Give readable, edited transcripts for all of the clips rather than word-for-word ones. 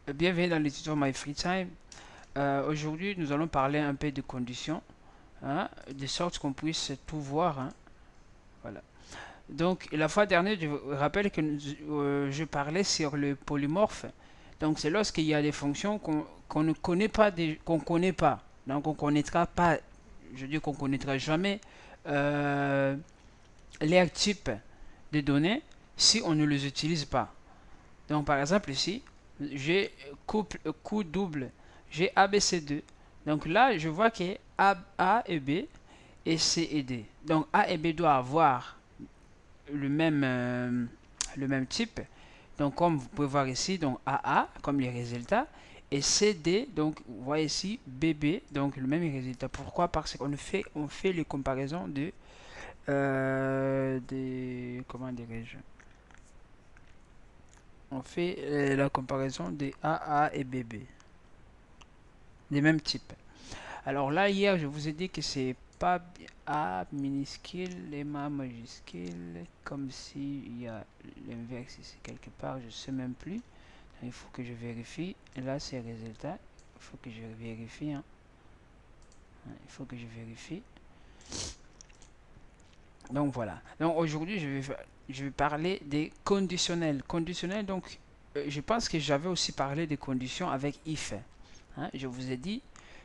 Bienvenue dans le tuto My Free Time. Aujourd'hui, nous allons parler un peu de conditions, hein, de sorte qu'on puisse tout voir, hein. Voilà. Donc, la fois dernière, je vous rappelle que je parlais sur le polymorphe. Donc, c'est lorsqu'il y a des fonctions qu'on ne connaît pas, qu'on connaît pas. Donc, on connaîtra pas, je dis qu'on connaîtra jamais euh, les types de données si on ne les utilise pas. Donc, par exemple, ici, j'ai coup double, j'ai ABC2. Donc là, je vois que A et B et C et D. Donc A et B doivent avoir le même type. Donc comme vous pouvez voir ici, donc AA comme les résultats et CD, donc vous voyez ici BB, donc le même résultat. Pourquoi? Parce on fait les comparaisons comment dirais-je? On fait la comparaison des AA et BB, des mêmes types. Alors là, hier, je vous ai dit que c'est pas A minuscule et Ma majuscule, comme si il y a l'inverse ici quelque part, je sais même plus. Il faut que je vérifie. Et là, c'est le résultat. Il faut que je vérifie, hein. Il faut que je vérifie. Donc voilà. Donc aujourd'hui, je vais parler des conditionnels. Conditionnels, donc, je pense que j'avais aussi parlé des conditions avec if, hein. Je vous ai dit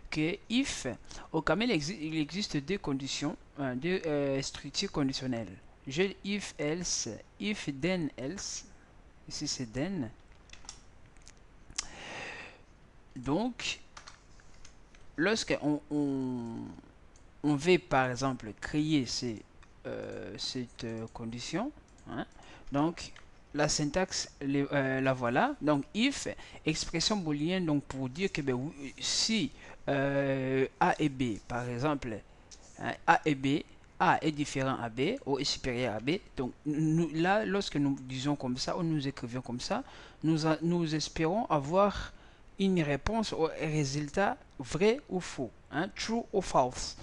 que if, au Camel, il existe deux conditions, deux structures conditionnelles. J'ai if else, if then else. Ici c'est then. Donc, lorsque on veut par exemple créer cette condition, hein, donc la syntaxe la voilà. Donc if, expression booléenne, donc pour dire que ben, si A et B par exemple, hein, A et B, A est différent à B ou est supérieur à B. Donc là, lorsque nous disons comme ça ou nous écrivons comme ça, nous espérons avoir une réponse au résultat vrai ou faux, hein, true ou false.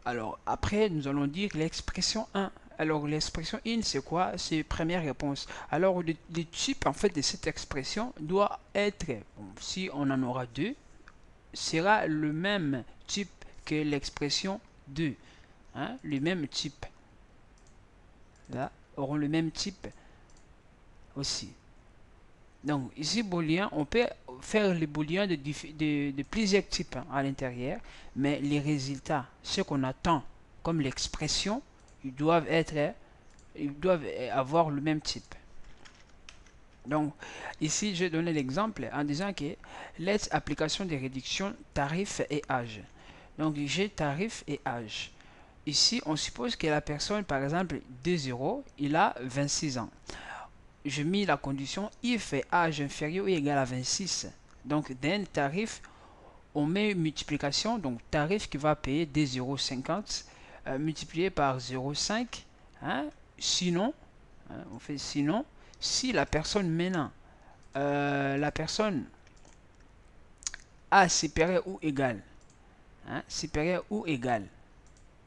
Alors après, nous allons dire l'expression 1. Alors l'expression in, c'est quoi? C'est première réponse. Alors le type en fait de cette expression doit être, bon, si on en aura deux, sera le même type que l'expression 2. Hein, le même type. Là, auront le même type aussi. Donc ici, booléen, on peut faire les booléens de plusieurs types, hein, à l'intérieur, mais les résultats, ce qu'on attend comme l'expression, ils doivent avoir le même type. Donc ici, je donné l'exemple en disant que let's application des réductions tarif et âge. Donc j'ai tarif et âge. Ici, on suppose que la personne, par exemple, 2,0, il a 26 ans. Je mis la condition if âge inférieur ou égal à 26. Donc, d'un tarif, on met une multiplication, donc tarif qui va payer 2,50 multiplié par 0,5. Hein, sinon, hein, on fait sinon, si la personne maintenant, la personne a supérieur ou égal, hein, supérieur ou égal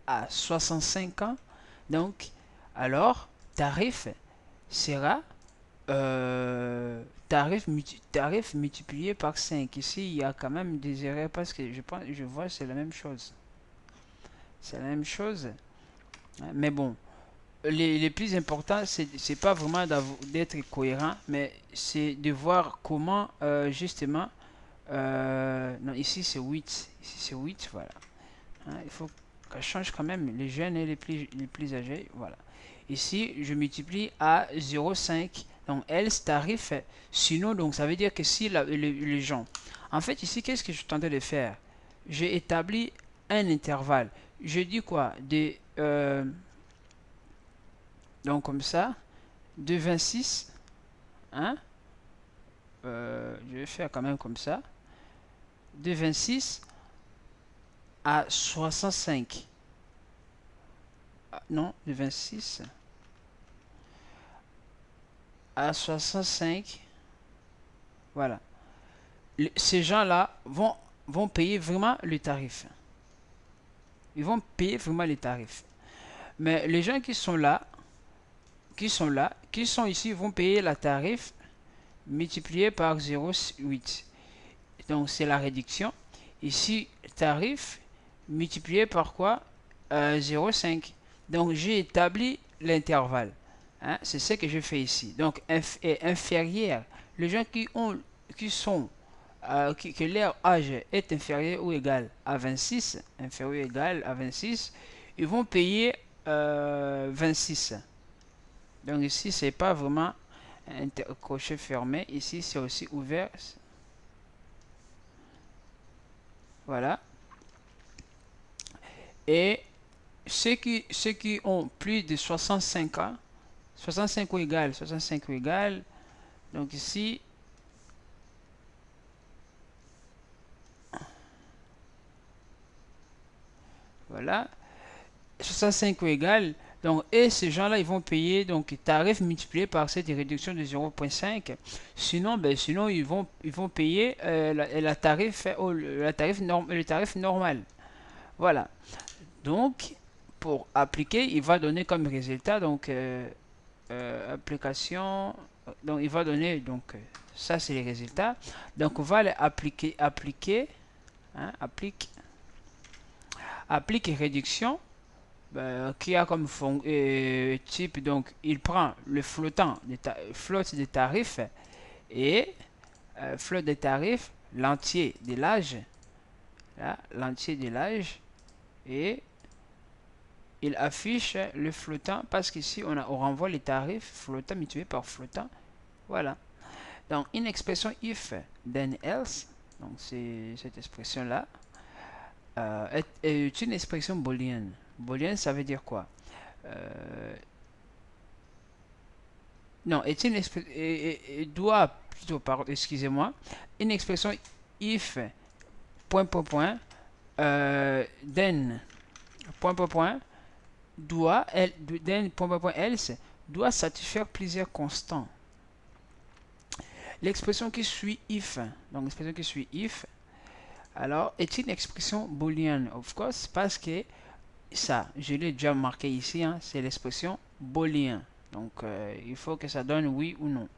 à 65 ans, donc alors tarif sera tarif multiplié par 5. Ici, il y a quand même des erreurs parce que je vois c'est la même chose. C'est la même chose. Mais bon, les plus importants, c'est pas vraiment d'être cohérent, mais c'est de voir comment justement. Non, ici c'est 8. Ici c'est 8, voilà. Hein, il faut qu'elle change quand même les jeunes et les plus âgés. Voilà. Ici, je multiplie à 0,5. Donc, else tarif. Sinon, donc, ça veut dire que si les gens. En fait, ici, qu'est-ce que je tentais de faire? J'ai établi un intervalle. Je dis quoi? Donc, comme ça. De 26. Hein? Je vais faire quand même comme ça. De 26 à 65. Ah, non, de 26 à 65. Voilà. Ces gens-là vont payer vraiment le tarif. Ils vont payer vraiment les tarifs. Mais les gens qui sont là, qui sont ici, vont payer la tarif multiplié par 0,8. Donc c'est la réduction. Ici, tarif multiplié par quoi? 0,5. Donc j'ai établi l'intervalle. Hein, c'est ce que je fais ici. Donc inférieur. Les gens qui sont que leur âge est inférieur ou égal à 26, inférieur ou égal à 26, ils vont payer 26. Donc ici, c'est pas vraiment un crochet fermé. Ici, c'est aussi ouvert. Voilà. Et ceux qui ont plus de 65 ans, 65 ou égal, 65 ou égal, donc ici, voilà, 65 ou égal, donc, et ces gens-là, ils vont payer, donc, tarif multiplié par cette réduction de 0,5. Sinon, sinon, ils vont payer le tarif normal. Voilà. Donc, pour appliquer, il va donner comme résultat, donc, application, donc, il va donner, donc, ça, c'est les résultats. Donc, on va les appliquer, hein, applique réduction. Qui a comme type, donc il prend le flottant flotte des tarifs et flotte des tarifs, l'entier de l'âge, l'entier de l'âge, et il affiche le flottant parce qu'ici on renvoie les tarifs flottant multiplié par flottant. Voilà. Donc une expression if then else, donc c'est cette expression là est une expression booléenne. Booléenne, ça veut dire quoi? Non, est une expression doit plutôt, pardon, excusez-moi, une expression if point point point then point point point doit then point point point else doit satisfaire plusieurs constants. L'expression qui suit if, donc l'expression qui suit if, alors est une expression booléenne, of course, parce que ça, je l'ai déjà marqué ici, hein, c'est l'expression booléen. Donc, il faut que ça donne oui ou non.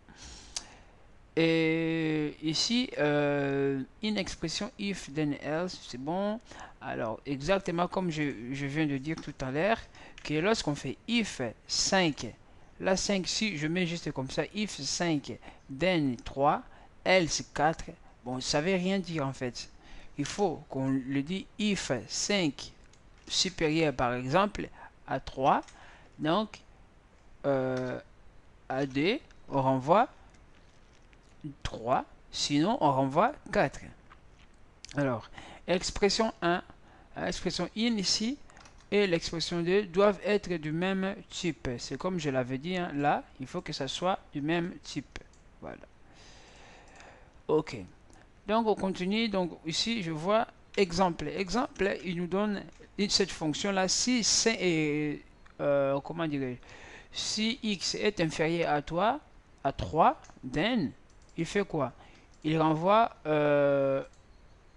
Et ici, une expression if then else, c'est bon. Alors, exactement comme je viens de dire tout à l'heure, que lorsqu'on fait if 5, là 5, si je mets juste comme ça, if 5, then 3, else 4, bon, ça ne veut rien dire en fait. Il faut qu'on le dise if 5 supérieur par exemple à 3, donc à 2, on renvoie 3, sinon on renvoie 4. Alors, expression 1, expression in ici, et l'expression 2 doivent être du même type. C'est comme je l'avais dit, hein, là, il faut que ça soit du même type. Voilà. Ok. Donc, on continue. Donc, ici, je vois exemple. Exemple, il nous donne cette fonction-là. Si c'est, comment dirais-je, si x est inférieur à toi, à 3, then, il fait quoi? Il renvoie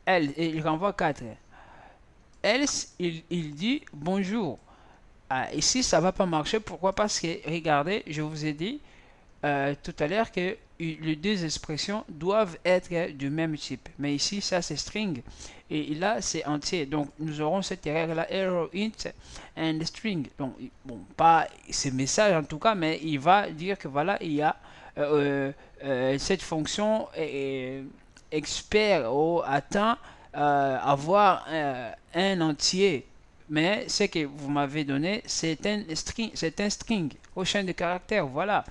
il renvoie 4. Else, il dit bonjour. Ah, ici, ça va pas marcher. Pourquoi? Parce que, regardez, je vous ai dit tout à l'heure que les deux expressions doivent être du même type. Mais ici, ça, c'est string. Et là, c'est entier. Donc, nous aurons cette erreur-là, error int and string. Donc, bon, pas ce message en tout cas, mais il va dire que voilà, il y a cette fonction expert ou attend avoir un entier. Mais ce que vous m'avez donné, c'est un string au chaîne de caractères. Voilà.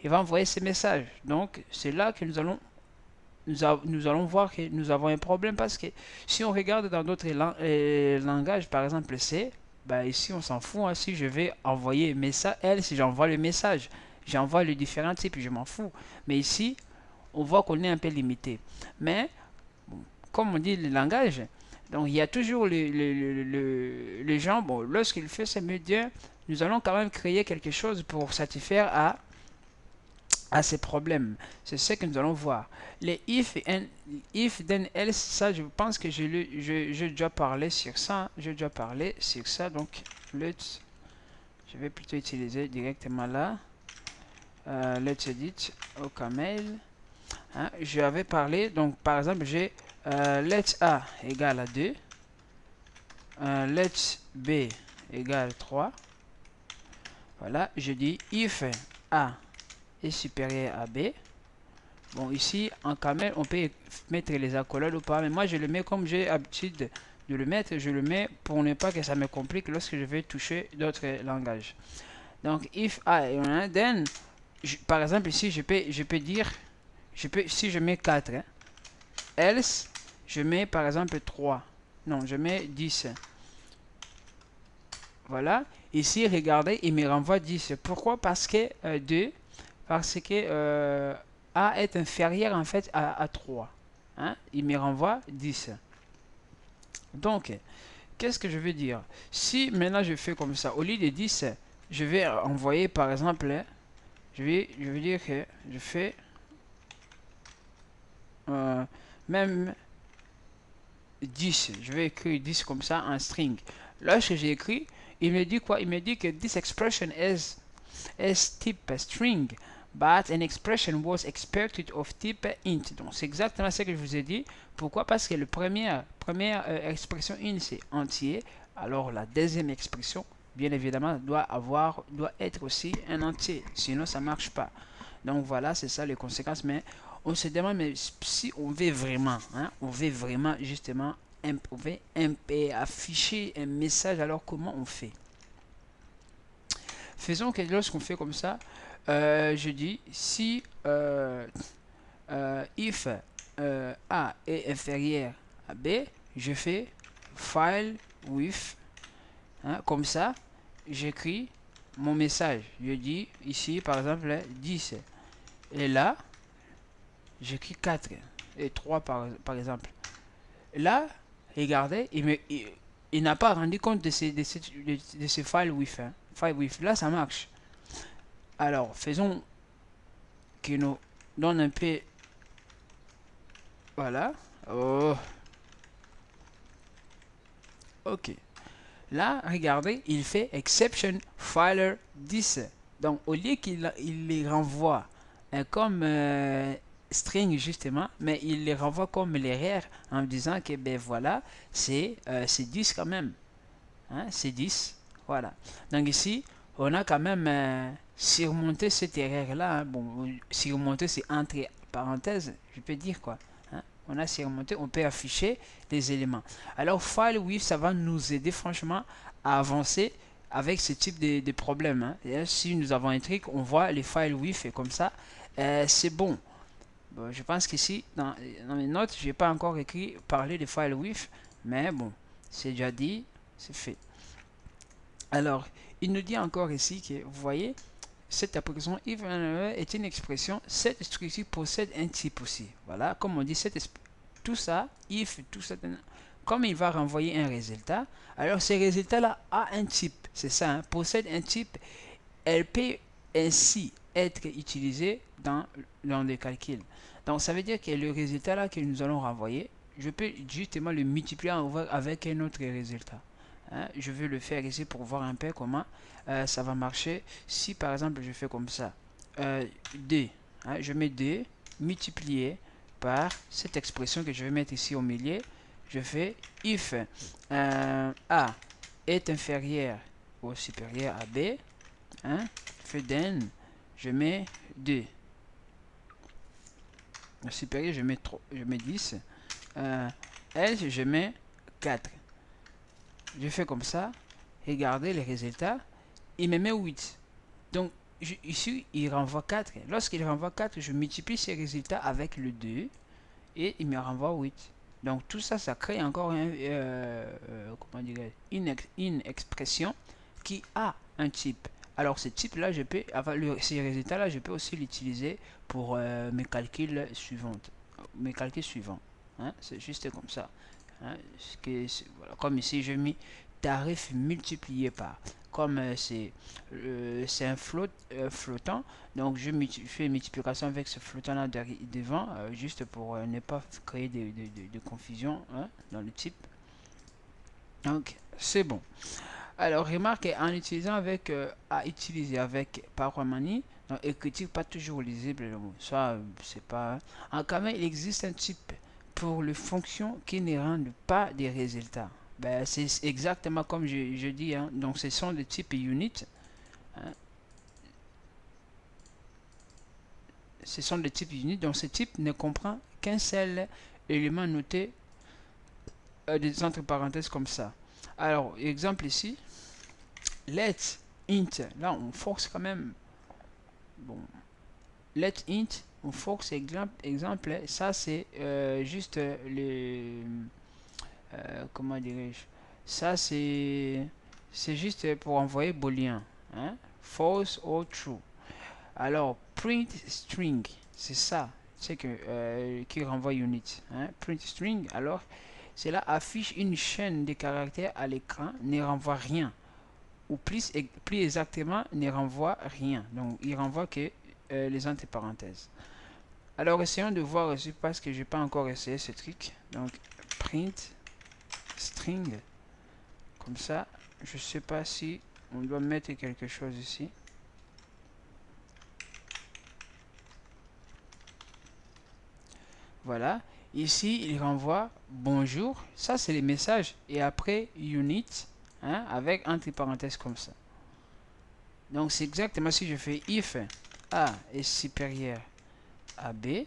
Il va envoyer ces messages. Donc, c'est là que nous allons voir que nous avons un problème parce que si on regarde dans d'autres langages, par exemple C, ben ici on s'en fout. Hein, si je vais envoyer un message, si j'envoie le message, j'envoie les différents types, je m'en fous. Mais ici, on voit qu'on est un peu limité. Mais, bon, comme on dit le langage, donc il y a toujours les gens, bon, lorsqu'il fait ces médias, nous allons quand même créer quelque chose pour satisfaire à ces problèmes. C'est ce que nous allons voir. Les if then else, ça je pense que j'ai déjà parlé sur ça. J'ai déjà parlé sur ça. Donc let's, je vais plutôt utiliser directement là. Let's edit au camel. hein, j'avais parlé, donc par exemple, j'ai let A égale à 2, let B égale 3. Voilà, je dis if A est supérieur à B. Bon, ici, en camel, on peut mettre les accolades ou pas, mais moi, je le mets comme j'ai l'habitude de le mettre. Je le mets pour ne pas que ça me complique lorsque je vais toucher d'autres langages. Donc, if A est 1, then, par exemple, ici, je peux dire, si je mets 4, hein, else, je mets par exemple 3. Non, je mets 10. Voilà. Ici, regardez, il me renvoie 10. Pourquoi? Parce que 2, parce que A est inférieur en fait à 3. Hein? Il me renvoie 10. Donc, qu'est-ce que je veux dire? Si maintenant je fais comme ça, au lieu de 10, je vais envoyer par exemple, je vais dire que je fais même 10. Je vais écrire 10 comme ça en string. Lorsque j'ai écrit, il me dit quoi? Il me dit que this expression is type string, but an expression was expected of type int. Donc c'est exactement ce que je vous ai dit. Pourquoi? Parce que la première expression int c'est entier. Alors la deuxième expression, bien évidemment, doit être aussi un entier. Sinon ça marche pas. Donc voilà, c'est ça les conséquences. Mais on se demande, mais si on veut vraiment, hein, on veut vraiment justement afficher un message, alors comment on fait? Faisons que lorsqu'on fait comme ça, je dis si if A est inférieur à B, je fais file with, hein, comme ça, j'écris mon message. Je dis ici par exemple 10. Et là, j'écris 4 et 3 par exemple. Là, regardez, il n'a pas rendu compte de ces file with. Hein. File with, là ça marche. Alors, faisons qu'il nous donne un peu. Voilà. Oh. Ok. Là, regardez, il fait exception filer 10. Donc, au lieu qu'il les renvoie comme string justement, mais il les renvoie comme l'erreur en disant que ben voilà, c'est 10 quand même. Hein, c'est 10. Voilà. Donc ici, on a quand même surmonté cette erreur-là. Hein. Bon, surmonter, c'est entre parenthèses, je peux dire quoi. Hein. On a surmonté, on peut afficher des éléments. Alors, file with, ça va nous aider franchement à avancer avec ce type de problème. Hein. Et si nous avons un truc, on voit les files with et comme ça, c'est bon. Bon, je pense qu'ici, dans mes notes, je n'ai pas encore écrit parler de file with, mais bon, c'est déjà dit, c'est fait. Alors, il nous dit encore ici que, vous voyez, cette application if est une expression, cette structure possède un type aussi. Voilà, comme on dit, tout ça, if, tout ça, comme il va renvoyer un résultat, alors ce résultat-là a un type, c'est ça, hein, possède un type, elle peut ainsi être utilisée dans le calcul. Donc, ça veut dire que le résultat-là que nous allons renvoyer, je peux justement le multiplier avec un autre résultat. Hein, je vais le faire ici pour voir un peu comment ça va marcher. Si par exemple je fais comme ça, 2, hein, je mets 2 multiplié par cette expression que je vais mettre ici au milieu. Je fais if A est inférieur ou supérieur à B, hein, je fais then, je mets 2. Le supérieur, je mets 3, je mets 10. Else, je mets 4. Je fais comme ça. Regardez les résultats. Il me met 8. Donc, ici, il renvoie 4. Lorsqu'il renvoie 4, je multiplie ces résultats avec le 2. Et il me renvoie 8. Donc, tout ça, ça crée encore comment dire, une expression qui a un type. Alors, ce type-là, ces résultats-là, je peux aussi l'utiliser pour mes calculs suivants. Hein? C'est juste comme ça. Hein? Voilà. Comme ici, je mets tarif multiplié par. Comme c'est un flottant, donc je fais une multiplication avec ce flottant là devant, juste pour ne pas créer de confusion, hein, dans le type. Donc c'est bon. Alors remarque, en utilisant avec à utiliser avec Power Money, Donc, écriture pas toujours lisible, ça, c'est pas... Quand même, il existe un type pour les fonctions qui ne rendent pas des résultats. Ben, c'est exactement comme je dis, hein. Donc, ce sont des types unit, hein. Ce sont des types unit, donc ce type ne comprend qu'un seul élément noté des entre parenthèses comme ça. Alors, exemple ici, let int, là on force quand même, bon, let int, on force exemple, ça c'est juste le, comment dirais-je, ça c'est juste pour envoyer booléen, hein, false or true. Alors, print string, c'est ça, c'est que qui renvoie unit, hein, print string, alors cela affiche une chaîne de caractères à l'écran, ne renvoie rien, ou plus exactement, ne renvoie rien. Donc, il renvoie que les entre parenthèses. Alors, essayons de voir aussi, parce que je n'ai pas encore essayé ce truc. Donc, print string, comme ça, je ne sais pas si on doit mettre quelque chose ici. Voilà. Ici, il renvoie bonjour. Ça, c'est les messages. Et après, unit, hein, avec entre parenthèses comme ça. Donc, c'est exactement si je fais if A est supérieur à B,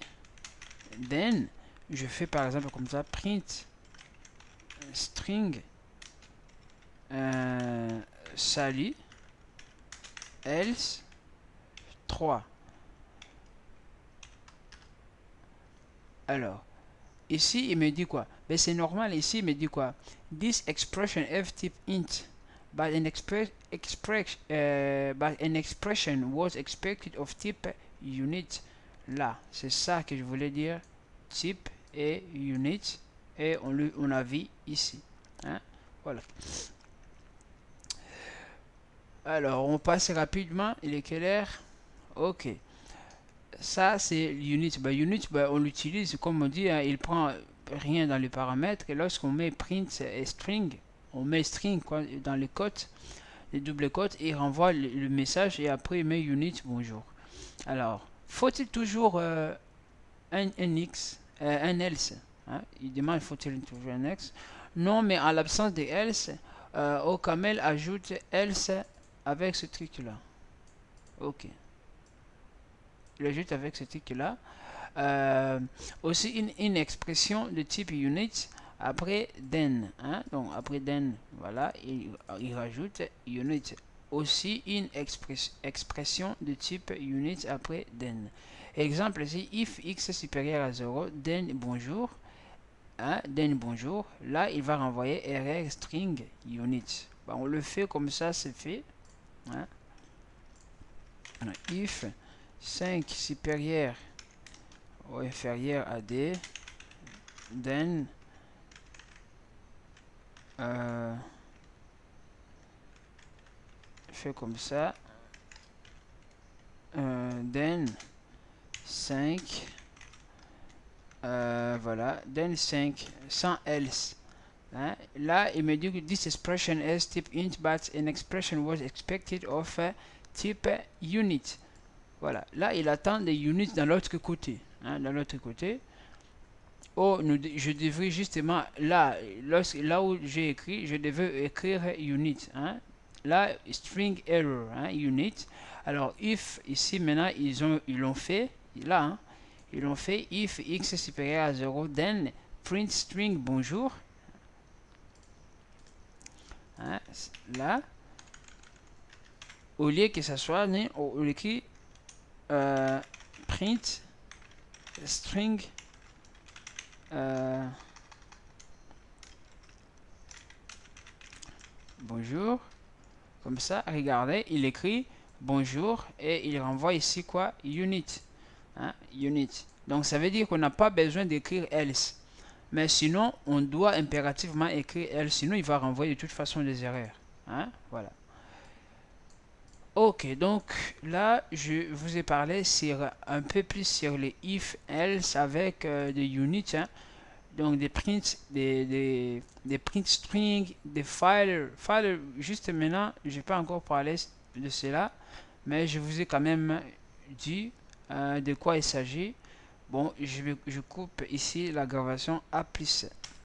then, je fais par exemple comme ça, print string salut, else 3. Alors, ici, il me dit quoi? Ben, c'est normal, ici, il me dit quoi? This expression f type int, but an expression was expected of type unit. Là, c'est ça que je voulais dire. Type et unit. Et on a vu ici. Hein? Voilà. Alors, on passe rapidement. Il est quelle heure? Ok. Ça, c'est unit. Ben, unit, ben, on l'utilise, comme on dit, hein, il prend rien dans les paramètres. Et lorsqu'on met print et string, on met string quoi, dans les cotes, les doubles cotes, et il renvoie le message. Et après, il met unit, bonjour. Alors, faut-il toujours un else, hein? Il demande faut-il toujours un else. Non, mais en l'absence de else, OCaml ajoute else avec ce truc là. Ok, il ajoute avec ce truc là. Aussi une expression de type unit après then, hein? Donc après then, voilà, il rajoute unit. Aussi une expression de type unit après then. Exemple ici, if x est supérieur à 0, then bonjour, hein, then bonjour. Là, il va renvoyer error string unit. Bon, on le fait comme ça, c'est fait. Hein. If 5 supérieur ou inférieur à d, then fait comme ça, then 5, voilà, then 5 sans else. Hein? Là, il me dit que this expression is type int, but an expression was expected of type unit. Voilà, là, il attend des units dans l'autre côté. Hein? Dans l'autre côté. Oh, je devrais justement, là où j'ai écrit, je devais écrire unit. Hein? Là, string error, hein? Unit. Alors, if, ici, maintenant, ils l'ont fait. Là, hein? Ils l'ont fait. If x est supérieur à 0, then print string bonjour. Hein, là, au lieu que ça soit, on écrit print string bonjour, comme ça, regardez, il écrit bonjour et il renvoie ici quoi? Unit, hein, unit. Donc ça veut dire qu'on n'a pas besoin d'écrire else, mais sinon on doit impérativement écrire else, sinon il va renvoyer de toute façon des erreurs, hein, voilà. Ok, donc là, je vous ai parlé sur un peu plus sur les if, else avec des units, hein, donc des prints, des print string, des files. File, juste maintenant, je n'ai pas encore parlé de cela, mais je vous ai quand même dit de quoi il s'agit. Bon, je coupe ici l'aggravation A plus